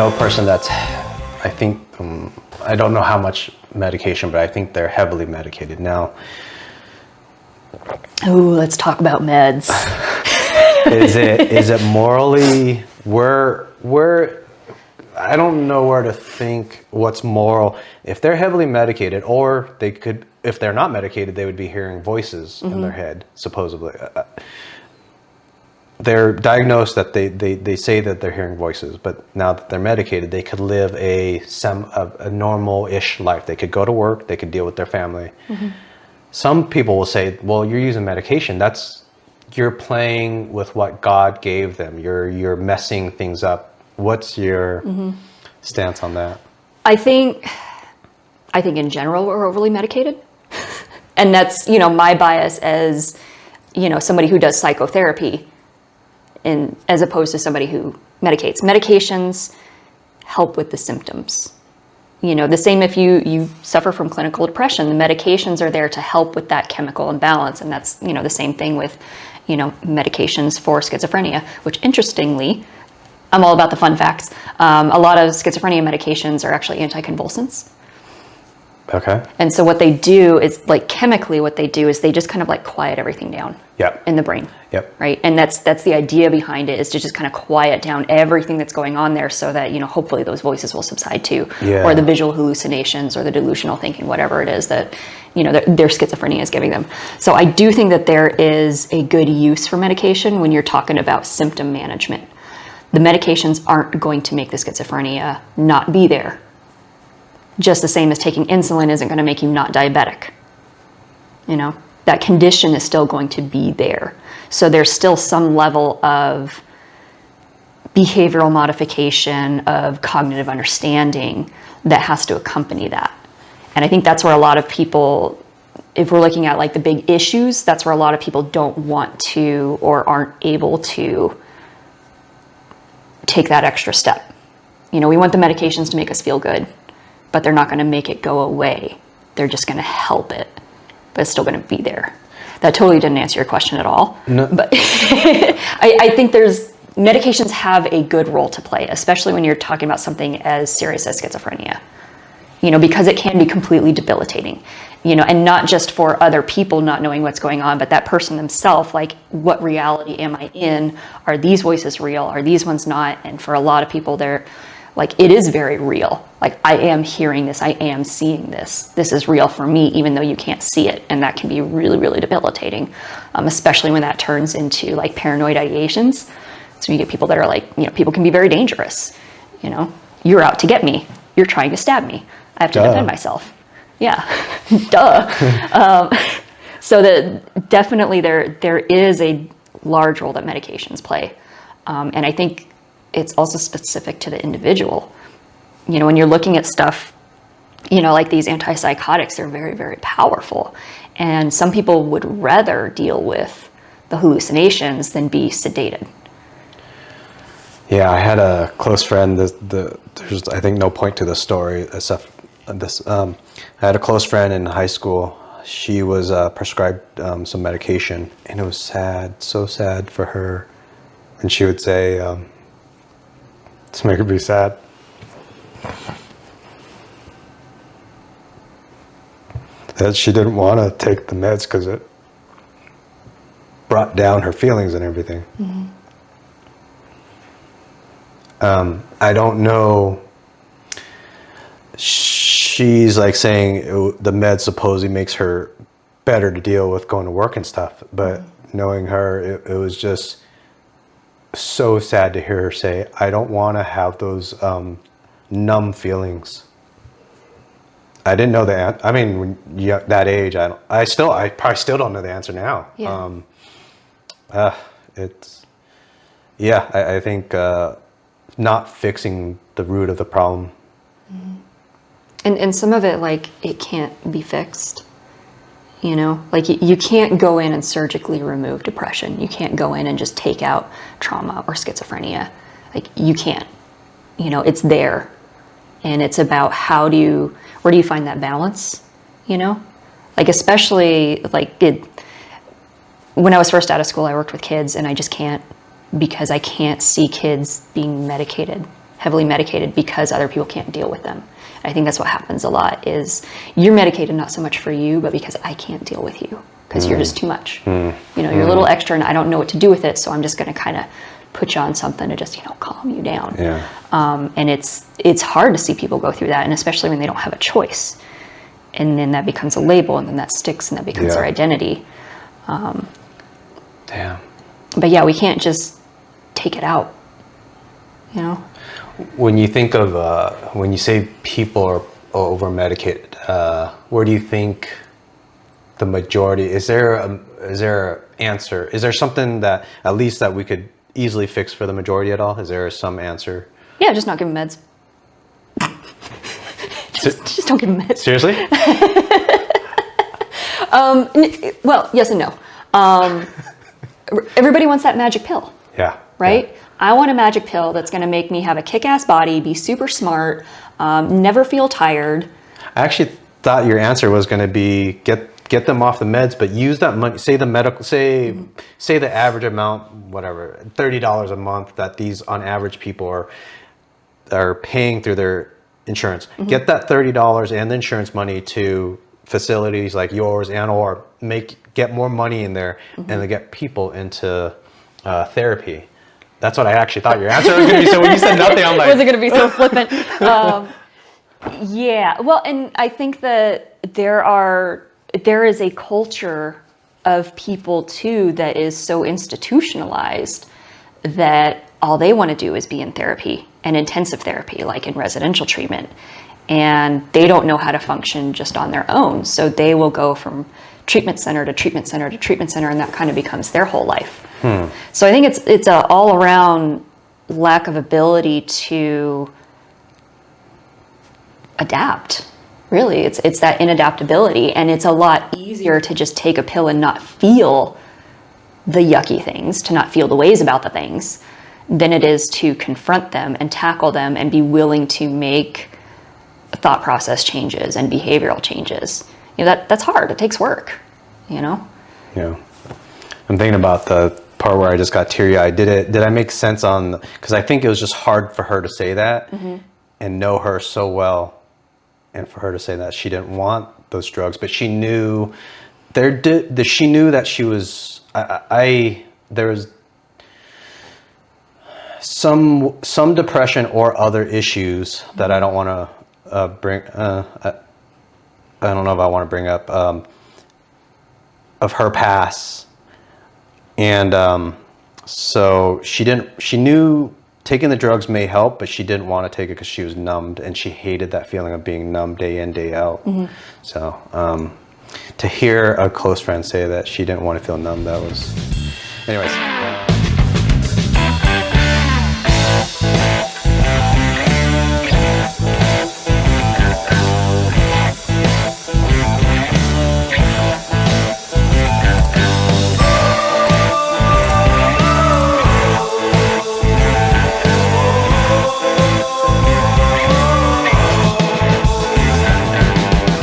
know a person that's, I think, I don't know how much medication, but I think they're heavily medicated now. Ooh, let's talk about meds. Is it morally, I don't know where to think what's moral. If they're heavily medicated, or they could, if they're not medicated, they would be hearing voices in their head, supposedly. They're diagnosed that they say that they're hearing voices, but now that they're medicated, they could live a normal-ish life. They could go to work, they could deal with their family. Some people will say, well, you're using medication. You're playing with what God gave them. You're messing things up. What's your stance on that? I think in general we're overly medicated. And that's, my bias as, somebody who does psychotherapy as opposed to somebody who medicates. Medications help with the symptoms. The same if you suffer from clinical depression, the medications are there to help with that chemical imbalance. And that's, the same thing with, medications for schizophrenia, which interestingly, I'm all about the fun facts. A lot of schizophrenia medications are actually anticonvulsants. Okay. And so what they do is, like, chemically what they do is they just kind of like quiet everything down. Yep. In the brain. Yep. Right. And that's the idea behind it, is to just kind of quiet down everything that's going on there so that, hopefully those voices will subside too. Yeah. Or the visual hallucinations or the delusional thinking, whatever it is that, their schizophrenia is giving them. So I do think that there is a good use for medication when you're talking about symptom management. The medications aren't going to make the schizophrenia not be there. Just the same as taking insulin isn't going to make you not diabetic. That condition is still going to be there. So there's still some level of behavioral modification, of cognitive understanding that has to accompany that. And I think that's where a lot of people, if we're looking at like the big issues, that's where a lot of people don't want to or aren't able to take that extra step. We want the medications to make us feel good, but they're not going to make it go away. They're just going to help it, but it's still going to be there. That totally didn't answer your question at all. No. But I think medications have a good role to play, especially when you're talking about something as serious as schizophrenia, because it can be completely debilitating, and not just for other people not knowing what's going on, but that person themselves, like, what reality am I in? Are these voices real? Are these ones not? And for a lot of people, they're like, it is very real. Like, I am hearing this. I am seeing this. This is real for me, even though you can't see it. And that can be really, really debilitating, especially when that turns into like paranoid ideations. So you get people that are like, people can be very dangerous. You're out to get me. You're trying to stab me. I have to defend myself. Yeah, duh. So definitely there is a large role that medications play. And I think it's also specific to the individual. When you're looking at stuff, like these antipsychotics, they're very, very powerful. And some people would rather deal with the hallucinations than be sedated. Yeah, I had a close friend, there's, I think, no point to the story except this. I had a close friend in high school. She was prescribed some medication, and it was sad, so sad for her. And she would say, "This make her be sad." That she didn't want to take the meds because it brought down her feelings and everything. Mm-hmm. I don't know. She's like saying the med supposedly makes her better to deal with going to work and stuff. But knowing her, it was just so sad to hear her say, I don't want to have those numb feelings. I didn't know the answer. I mean, when you're that age, I probably still don't know the answer now. Yeah. I think not fixing the root of the problem. Mm-hmm. And some of it, like, it can't be fixed. Like you can't go in and surgically remove depression. You can't go in and just take out trauma or schizophrenia. Like, you can't. It's there. And it's about where do you find that balance? Like, especially like when I was first out of school, I worked with kids, and I just can't, because I can't see kids being medicated heavily medicated because other people can't deal with them. I think that's what happens a lot is you're medicated not so much for you, but because I can't deal with you because you're just too much. You know, you're a little extra and I don't know what to do with it. So I'm just going to kind of put you on something to just, you know, calm you down. Yeah. And it's hard to see people go through that. And especially when they don't have a choice. And then that becomes a label and then that sticks and that becomes their identity. Damn. But yeah, we can't just take it out, you know? When you think of, when you say people are over medicated, where do you think the majority, is there an answer? Is there something that at least that we could easily fix for the majority at all? Is there some answer? Yeah, just not give them meds. just don't give them meds. Seriously? Well, yes and no. Everybody wants that magic pill. Yeah. Right? Yeah. I want a magic pill that's going to make me have a kick-ass body, be super smart, never feel tired. I actually thought your answer was going to be get them off the meds, but use that money. Say the medical, say the average amount, whatever, $30 a month that these on average people are paying through their insurance. Get that $30 and the insurance money to facilities like yours or get more money in there and to get people into therapy. That's what I actually thought your answer was going to be. So when you said nothing, I'm like... Was it going to be so flippant? Yeah. Well, and I think that there is a culture of people, too, that is so institutionalized that all they want to do is be in therapy and intensive therapy, like in residential treatment. And they don't know how to function just on their own. So they will go from treatment center to treatment center to treatment center, and that kind of becomes their whole life. So I think it's a all around lack of ability to adapt. Really, it's that inadaptability, and it's a lot easier to just take a pill and not feel the yucky things, to not feel the ways about the things, than it is to confront them and tackle them and be willing to make thought process changes and behavioral changes. You know, that's hard. It takes work, you know? Yeah. I'm thinking about the part where I just got teary-eyed. Did I make sense on, because I think it was just hard for her to say that and know her so well, and for her to say that she didn't want those drugs, but she knew she knew that she was, there was some depression or other issues that I don't want to bring, I don't know if I want to bring up, of her past. And so she knew taking the drugs may help, but she didn't want to take it because she was numbed, and she hated that feeling of being numb day in, day out. So to hear a close friend say that she didn't want to feel numb, that was, anyways.